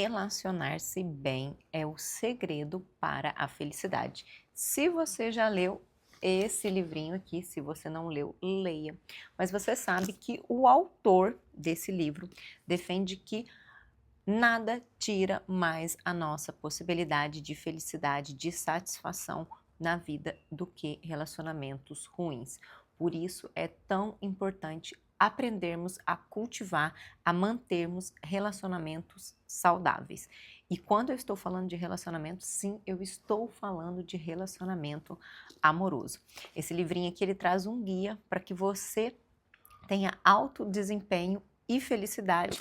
Relacionar-se bem é o segredo para a felicidade. Se você já leu esse livrinho aqui, se você não leu, leia. Mas você sabe que o autor desse livro defende que nada tira mais a nossa possibilidade de felicidade, de satisfação na vida do que relacionamentos ruins. Por isso é tão importante aprendermos a cultivar, a mantermos relacionamentos saudáveis. E quando eu estou falando de relacionamento, sim, eu estou falando de relacionamento amoroso. Esse livrinho aqui ele traz um guia para que você tenha alto desempenho e felicidade.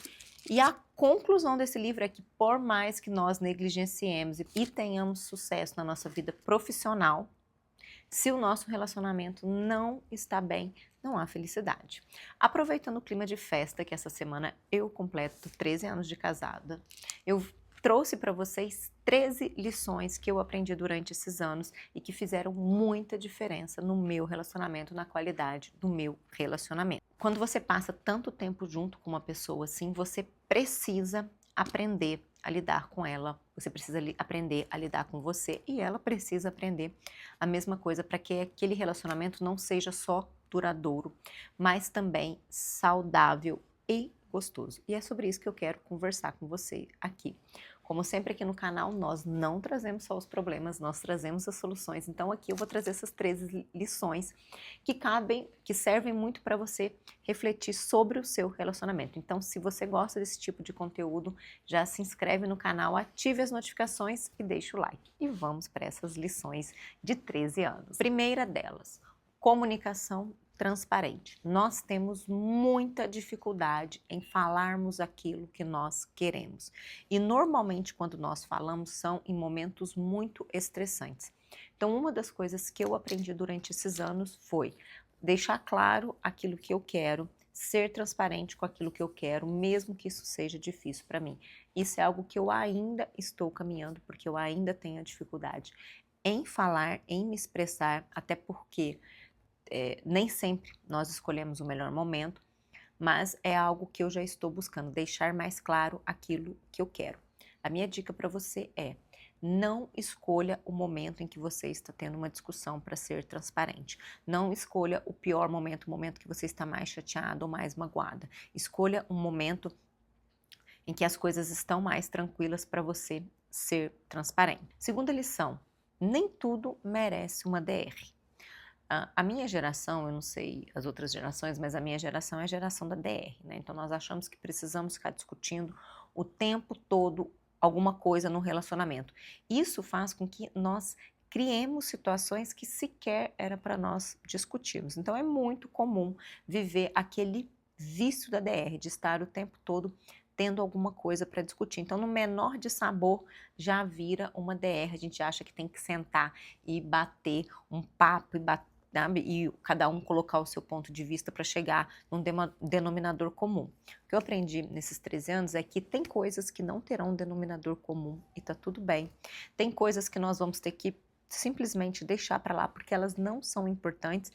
E a conclusão desse livro é que, por mais que nós negligenciemos e tenhamos sucesso na nossa vida profissional, se o nosso relacionamento não está bem, não há felicidade. Aproveitando o clima de festa, que essa semana eu completo 13 anos de casada, eu trouxe para vocês 13 lições que eu aprendi durante esses anos e que fizeram muita diferença no meu relacionamento, na qualidade do meu relacionamento. Quando você passa tanto tempo junto com uma pessoa assim, você precisa aprender a lidar com ela, você precisa aprender a lidar com você e ela precisa aprender a mesma coisa para que aquele relacionamento não seja só duradouro, mas também saudável e gostoso. E é sobre isso que eu quero conversar com você aqui. Como sempre aqui no canal, nós não trazemos só os problemas, nós trazemos as soluções. Então aqui eu vou trazer essas 13 lições que cabem, que servem muito para você refletir sobre o seu relacionamento. Então, se você gosta desse tipo de conteúdo, já se inscreve no canal, ative as notificações e deixa o like. E vamos para essas lições de 13 anos. Primeira delas, comunicação transparente. Nós temos muita dificuldade em falarmos aquilo que nós queremos. E normalmente quando nós falamos são em momentos muito estressantes. Então uma das coisas que eu aprendi durante esses anos foi deixar claro aquilo que eu quero, ser transparente com aquilo que eu quero, mesmo que isso seja difícil para mim. Isso é algo que eu ainda estou caminhando, porque eu ainda tenho a dificuldade em falar, em me expressar, até porque nem sempre nós escolhemos o melhor momento, mas é algo que eu já estou buscando, deixar mais claro aquilo que eu quero. A minha dica para você é: não escolha o momento em que você está tendo uma discussão para ser transparente. Não escolha o pior momento, o momento que você está mais chateada ou mais magoada. Escolha um momento em que as coisas estão mais tranquilas para você ser transparente. Segunda lição: nem tudo merece uma DR. A minha geração, eu não sei as outras gerações, mas a minha geração é a geração da DR, né? Então nós achamos que precisamos ficar discutindo o tempo todo alguma coisa no relacionamento. Isso faz com que nós criemos situações que sequer era para nós discutirmos. Então é muito comum viver aquele vício da DR, de estar o tempo todo tendo alguma coisa para discutir. Então, no menor de sabor, já vira uma DR. A gente acha que tem que sentar e bater um papo e bater, sabe? E cada um colocar o seu ponto de vista para chegar num denominador comum. O que eu aprendi nesses 13 anos é que tem coisas que não terão um denominador comum e tá tudo bem. Tem coisas que nós vamos ter que simplesmente deixar para lá porque elas não são importantes,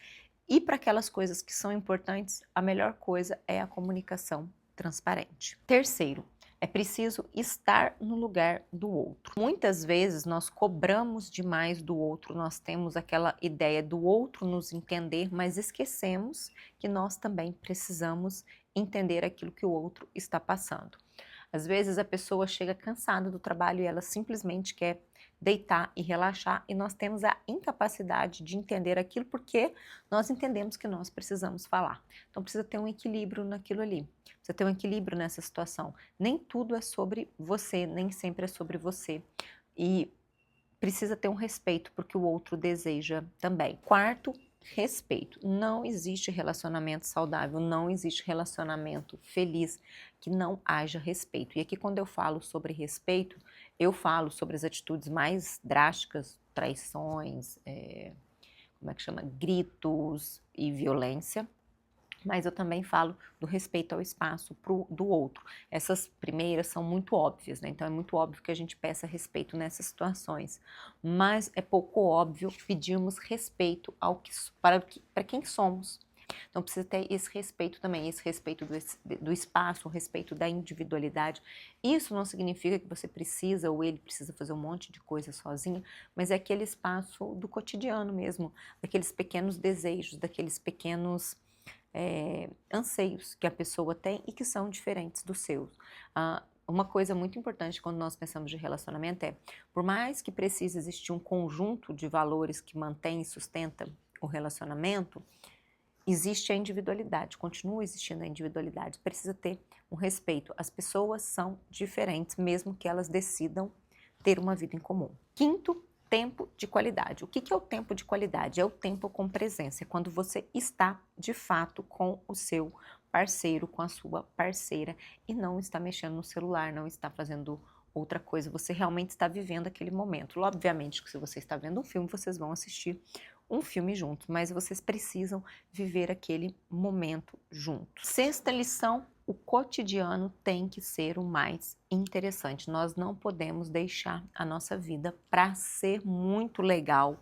e para aquelas coisas que são importantes, a melhor coisa é a comunicação transparente. Terceiro, é preciso estar no lugar do outro. Muitas vezes nós cobramos demais do outro, nós temos aquela ideia do outro nos entender, mas esquecemos que nós também precisamos entender aquilo que o outro está passando. Às vezes a pessoa chega cansada do trabalho e ela simplesmente quer deitar e relaxar, e nós temos a incapacidade de entender aquilo porque nós entendemos que nós precisamos falar. Então precisa ter um equilíbrio naquilo ali, precisa ter um equilíbrio nessa situação. Nem tudo é sobre você, nem sempre é sobre você. E precisa ter um respeito porque o outro deseja também. Quarto, respeito. Não existe relacionamento saudável, não existe relacionamento feliz que não haja respeito. E aqui quando eu falo sobre respeito, eu falo sobre as atitudes mais drásticas, traições, como é que chama? Gritos e violência. Mas eu também falo do respeito ao espaço do outro. Essas primeiras são muito óbvias, né? Então é muito óbvio que a gente peça respeito nessas situações. Mas é pouco óbvio pedirmos respeito para quem somos. Então precisa ter esse respeito também, esse respeito do espaço, o respeito da individualidade. Isso não significa que você precisa ou ele precisa fazer um monte de coisa sozinho, mas é aquele espaço do cotidiano mesmo, daqueles pequenos desejos, daqueles pequenos anseios que a pessoa tem e que são diferentes dos seus. Uma coisa muito importante quando nós pensamos de relacionamento é, por mais que precise existir um conjunto de valores que mantém e sustenta o relacionamento, existe a individualidade, continua existindo a individualidade, precisa ter um respeito. As pessoas são diferentes, mesmo que elas decidam ter uma vida em comum. Quinto, tempo de qualidade. O que é o tempo de qualidade? É o tempo com presença, é quando você está de fato com o seu parceiro, com a sua parceira e não está mexendo no celular, não está fazendo outra coisa, você realmente está vivendo aquele momento. Obviamente que se você está vendo um filme, vocês vão assistir um filme juntos, mas vocês precisam viver aquele momento juntos. Sexta lição, o cotidiano tem que ser o mais interessante. Nós não podemos deixar a nossa vida para ser muito legal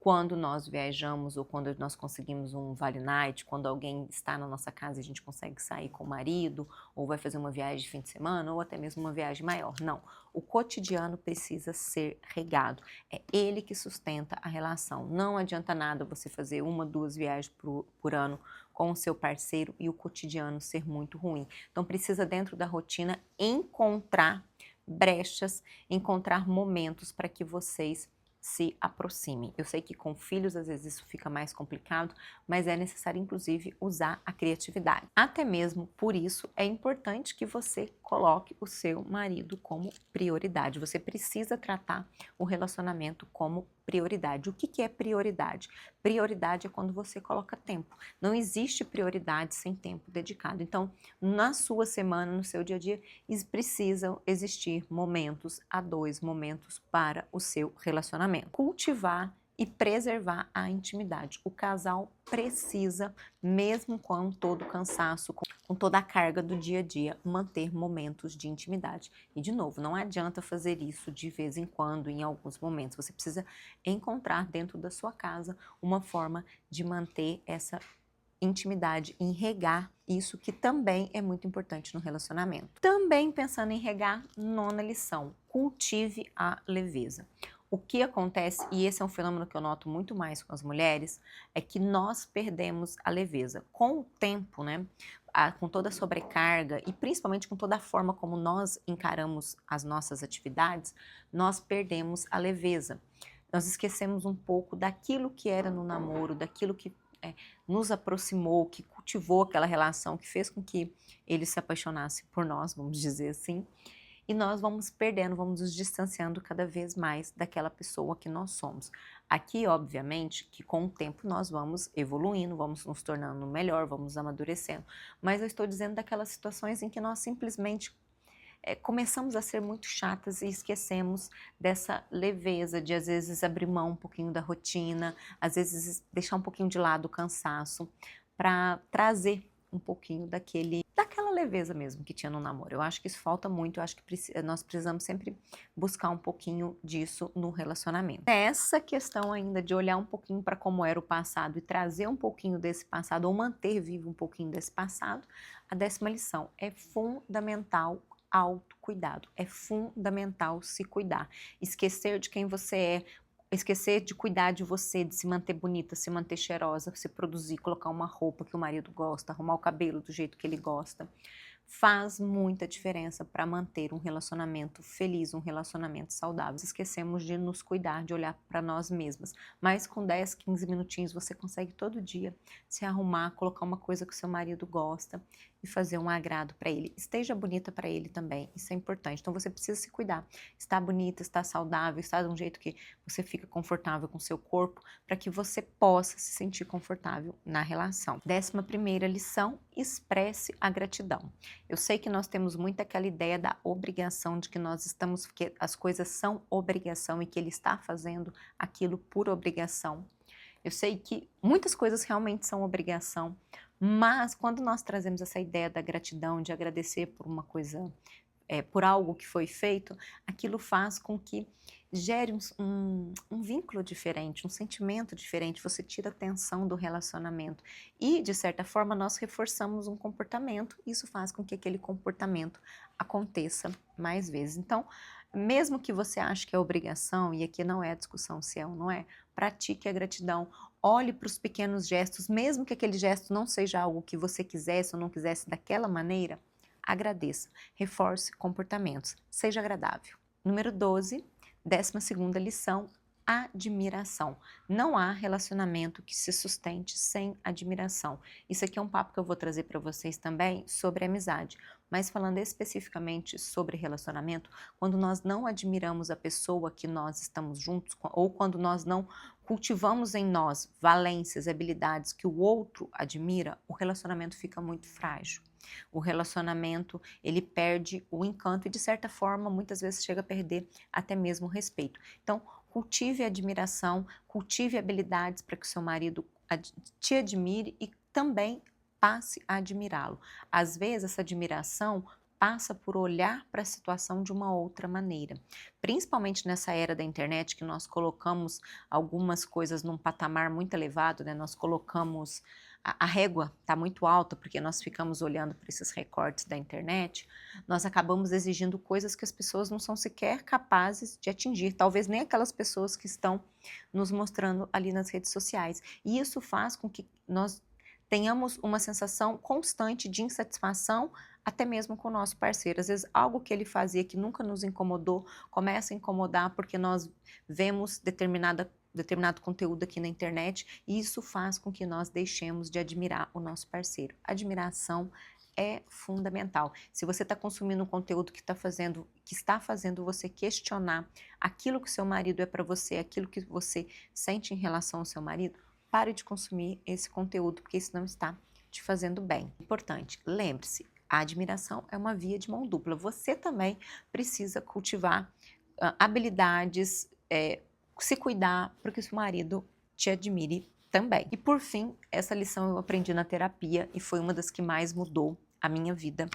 quando nós viajamos ou quando nós conseguimos um Vale Night, quando alguém está na nossa casa e a gente consegue sair com o marido, ou vai fazer uma viagem de fim de semana, ou até mesmo uma viagem maior. Não, o cotidiano precisa ser regado. É ele que sustenta a relação. Não adianta nada você fazer uma, duas viagens por ano com o seu parceiro e o cotidiano ser muito ruim. Então precisa dentro da rotina encontrar brechas, encontrar momentos para que vocês se aproximem. Eu sei que com filhos às vezes isso fica mais complicado, mas é necessário inclusive usar a criatividade. Até mesmo por isso é importante que você coloque o seu marido como prioridade. Você precisa tratar o relacionamento como prioridade. O que é prioridade? Prioridade é quando você coloca tempo. Não existe prioridade sem tempo dedicado. Então, na sua semana, no seu dia a dia, precisam existir momentos a dois, momentos para o seu relacionamento. Cultivar e preservar a intimidade. O casal precisa, mesmo com todo o cansaço, com toda a carga do dia a dia, manter momentos de intimidade. E, de novo, não adianta fazer isso de vez em quando, em alguns momentos. Você precisa encontrar dentro da sua casa uma forma de manter essa intimidade, em regar isso que também é muito importante no relacionamento. Também pensando em regar, nona lição, cultive a leveza. O que acontece, e esse é um fenômeno que eu noto muito mais com as mulheres, é que nós perdemos a leveza. Com o tempo, né, com toda a sobrecarga e principalmente com toda a forma como nós encaramos as nossas atividades, nós perdemos a leveza. Nós esquecemos um pouco daquilo que era no namoro, daquilo que nos aproximou, que cultivou aquela relação, que fez com que ele se apaixonasse por nós, vamos dizer assim, e nós vamos perdendo, vamos nos distanciando cada vez mais daquela pessoa que nós somos. Aqui, obviamente, que com o tempo nós vamos evoluindo, vamos nos tornando melhor, vamos amadurecendo, mas eu estou dizendo daquelas situações em que nós simplesmente começamos a ser muito chatas e esquecemos dessa leveza de às vezes abrir mão um pouquinho da rotina, às vezes deixar um pouquinho de lado o cansaço, para trazer um pouquinho daquela leveza mesmo que tinha no namoro. Eu acho que isso falta muito, eu acho que nós precisamos sempre buscar um pouquinho disso no relacionamento. Essa questão ainda de olhar um pouquinho para como era o passado e trazer um pouquinho desse passado, ou manter vivo um pouquinho desse passado, a 10ª lição é fundamental. Autocuidado, é fundamental se cuidar, esquecer de quem você é, esquecer de cuidar de você, de se manter bonita, se manter cheirosa, se produzir, colocar uma roupa que o marido gosta, arrumar o cabelo do jeito que ele gosta, faz muita diferença para manter um relacionamento feliz, um relacionamento saudável. Esquecemos de nos cuidar, de olhar para nós mesmas, mas com 10, 15 minutinhos você consegue todo dia se arrumar, colocar uma coisa que o seu marido gosta e fazer um agrado para ele. Esteja bonita para ele também, isso é importante. Então você precisa se cuidar, estar bonita, estar saudável, estar de um jeito que você fica confortável com o seu corpo, para que você possa se sentir confortável na relação. 11ª lição, expresse a gratidão. Eu sei que nós temos muito aquela ideia da obrigação, de que nós estamos, que as coisas são obrigação e que ele está fazendo aquilo por obrigação. Eu sei que muitas coisas realmente são obrigação, mas quando nós trazemos essa ideia da gratidão, de agradecer por uma coisa, por algo que foi feito, aquilo faz com que gere um vínculo diferente, um sentimento diferente, você tira a tensão do relacionamento e, de certa forma, nós reforçamos um comportamento, isso faz com que aquele comportamento aconteça mais vezes. Então, mesmo que você ache que é obrigação, e aqui não é a discussão se é ou não é, pratique a gratidão, olhe para os pequenos gestos, mesmo que aquele gesto não seja algo que você quisesse ou não quisesse daquela maneira, agradeça, reforce comportamentos, seja agradável. Número 12, 12ª lição, admiração. Não há relacionamento que se sustente sem admiração. Isso aqui é um papo que eu vou trazer para vocês também sobre amizade, mas falando especificamente sobre relacionamento, quando nós não admiramos a pessoa que nós estamos juntos, ou quando nós não cultivamos em nós valências, habilidades que o outro admira, o relacionamento fica muito frágil. O relacionamento, ele perde o encanto e, de certa forma, muitas vezes chega a perder até mesmo o respeito. Então, cultive admiração, cultive habilidades para que o seu marido te admire e também passe a admirá-lo. Às vezes, essa admiração passa por olhar para a situação de uma outra maneira. Principalmente nessa era da internet, que nós colocamos algumas coisas num patamar muito elevado, né? Nós colocamos a régua está muito alta, porque nós ficamos olhando para esses recortes da internet, nós acabamos exigindo coisas que as pessoas não são sequer capazes de atingir, talvez nem aquelas pessoas que estão nos mostrando ali nas redes sociais. E isso faz com que nós tenhamos uma sensação constante de insatisfação, até mesmo com o nosso parceiro. Às vezes, algo que ele fazia que nunca nos incomodou, começa a incomodar porque nós vemos determinado conteúdo aqui na internet, e isso faz com que nós deixemos de admirar o nosso parceiro. Admiração é fundamental. Se você está consumindo um conteúdo que está fazendo você questionar aquilo que o seu marido é para você, aquilo que você sente em relação ao seu marido, pare de consumir esse conteúdo, porque isso não está te fazendo bem. Importante, lembre-se, a admiração é uma via de mão dupla. Você também precisa cultivar habilidades, se cuidar para que o seu marido te admire também. E por fim, essa lição eu aprendi na terapia e foi uma das que mais mudou a minha vida.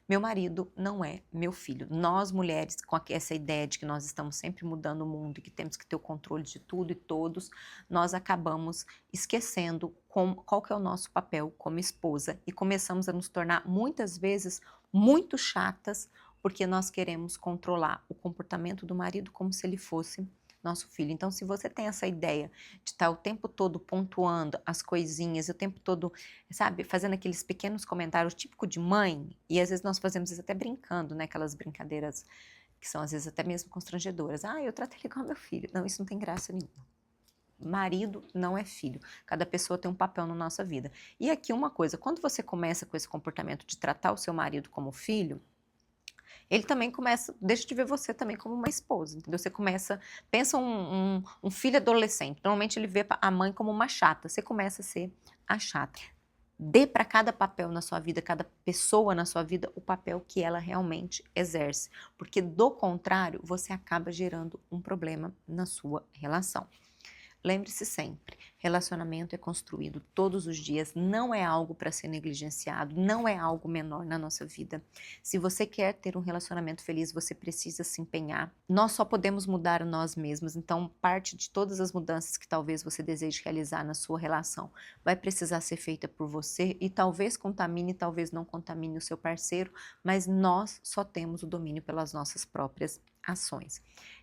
Meu marido não é meu filho. Nós mulheres, com essa ideia de que nós estamos sempre mudando o mundo e que temos que ter o controle de tudo e todos, nós acabamos esquecendo qual que é o nosso papel como esposa e começamos a nos tornar muitas vezes muito chatas porque nós queremos controlar o comportamento do marido como se ele fosse nosso filho. Então, se você tem essa ideia de estar o tempo todo pontuando as coisinhas, o tempo todo, sabe, fazendo aqueles pequenos comentários típico de mãe, e às vezes nós fazemos isso até brincando, né, aquelas brincadeiras que são às vezes até mesmo constrangedoras. Ah, eu trato ele igual meu filho. Não, isso não tem graça nenhuma. Marido não é filho. Cada pessoa tem um papel na nossa vida. E aqui uma coisa, quando você começa com esse comportamento de tratar o seu marido como filho, ele também começa, deixa de ver você também como uma esposa, entendeu? Você começa, pensa um filho adolescente, normalmente ele vê a mãe como uma chata, você começa a ser a chata. Dê para cada papel na sua vida, cada pessoa na sua vida, o papel que ela realmente exerce, porque do contrário, você acaba gerando um problema na sua relação. Lembre-se sempre, relacionamento é construído todos os dias, não é algo para ser negligenciado, não é algo menor na nossa vida. Se você quer ter um relacionamento feliz, você precisa se empenhar. Nós só podemos mudar nós mesmos, então parte de todas as mudanças que talvez você deseje realizar na sua relação vai precisar ser feita por você e talvez contamine, talvez não contamine o seu parceiro, mas nós só temos o domínio pelas nossas próprias ações.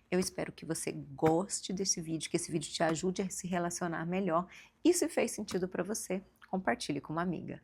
Eu espero que você goste desse vídeo, que esse vídeo te ajude a se relacionar melhor e se fez sentido para você, compartilhe com uma amiga.